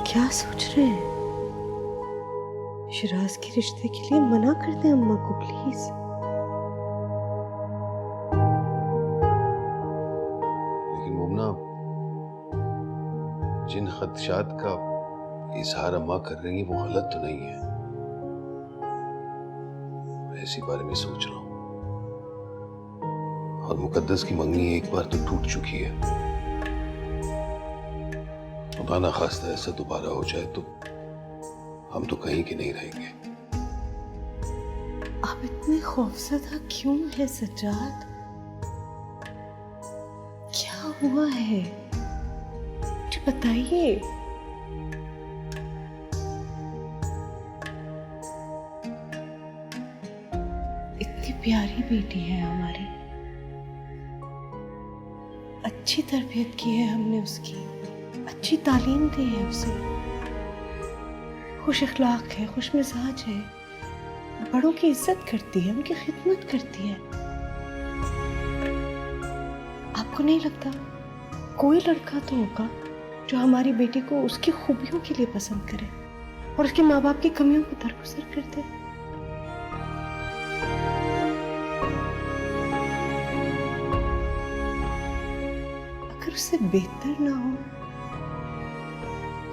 क्या सोच रहे हैं? शिराज के रिश्ते के लिए मना कर दें अम्मा को प्लीज। लेकिन मुमना, जिन खदशात का इजहार अम्मा कर रही है वो गलत तो नहीं है। मैं इसी बारे में सोच रहा हूँ। और मुकद्दस की मंगनी एक बार तो टूट चुकी है। खुदा ना खास्ता ऐसा दोबारा हो जाए तो हम तो कहीं के नहीं रहेंगे। आप इतने खौफजदा क्यों है सज्जाद? क्या हुआ है मुझे बताइए। इतनी प्यारी बेटी है हमारी, अच्छी तरबियत की है हमने उसकी, अच्छी तालीम दी है उसे, खुश अखलाक है, खुश मिजाज है, बड़ों की इज्जत करती है, उनकी खिदमत करती है। आपको नहीं लगता कोई लड़का तो होगा जो हमारी बेटी को उसकी खूबियों के लिए पसंद करे और उसके माँ बाप की कमियों को दरगुजर कर दे? अगर उससे बेहतर ना हो,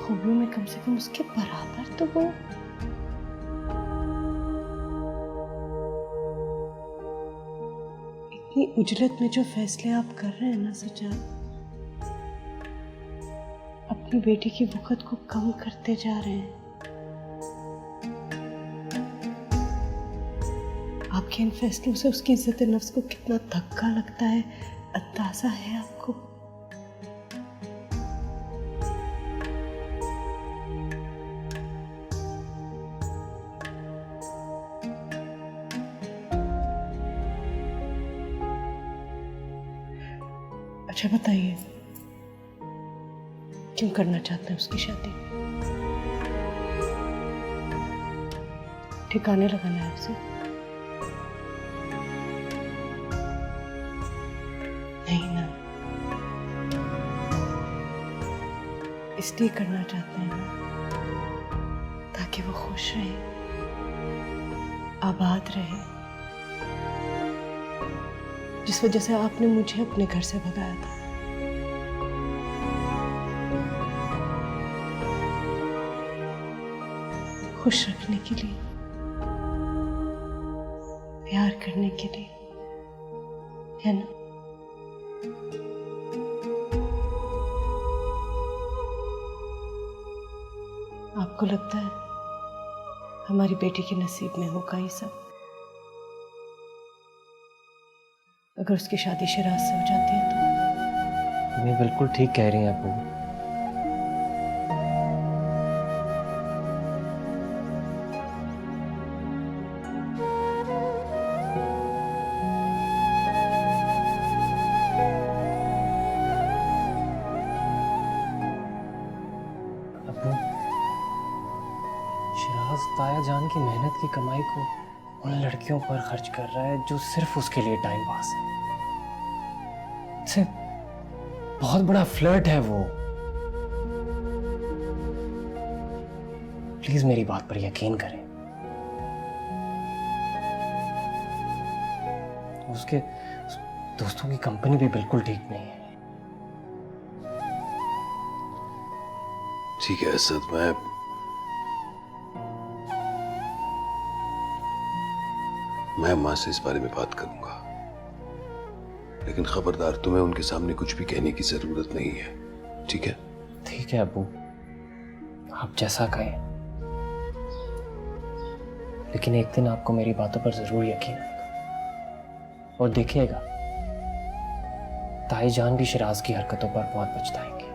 खूबियों में कम से कम उसके बराबर तो हो। इतनी उजलत में जो फैसले आप कर रहे हैं ना सज्जाद, अपनी बेटी की वक़्त को कम करते जा रहे हैं। आपके इन फैसलों से उसकी इज्जत नफ्स को कितना धक्का लगता है अंदाजा है आपको? अच्छा बताइए, क्यों करना चाहते हैं उसकी शादी? ठिकाने लगाना है उसे? नहीं ना, इसलिए करना चाहते हैं ताकि वो खुश रहे, आबाद रहे, जिस वजह से आपने मुझे अपने घर से भगाया था। खुश रखने के लिए, प्यार करने के लिए, है ना? आपको लगता है हमारी बेटी के नसीब में होगा ये सब? अगर उसकी शादी शिराज से हो जाती है तो? मैं बिल्कुल ठीक कह रही हैं अबू। अबू, शिराज ताया जान की मेहनत की कमाई को उन लड़कियों पर खर्च कर रहा है जो सिर्फ उसके लिए टाइम पास है। इससे बहुत बड़ा फ्लर्ट है वो। प्लीज मेरी बात पर यकीन करें। उसके दोस्तों की कंपनी भी बिल्कुल ठीक नहीं है। ठीक है असद, मैं अम्मा से इस बारे में बात करूंगा, लेकिन खबरदार, तुम्हें उनके सामने कुछ भी कहने की जरूरत नहीं है, ठीक है? ठीक है अबू, आप जैसा कहें, लेकिन एक दिन आपको मेरी बातों पर जरूर यकीन आएगा और देखिएगा ताई जान भी शिराज की हरकतों पर बहुत पछताएंगे।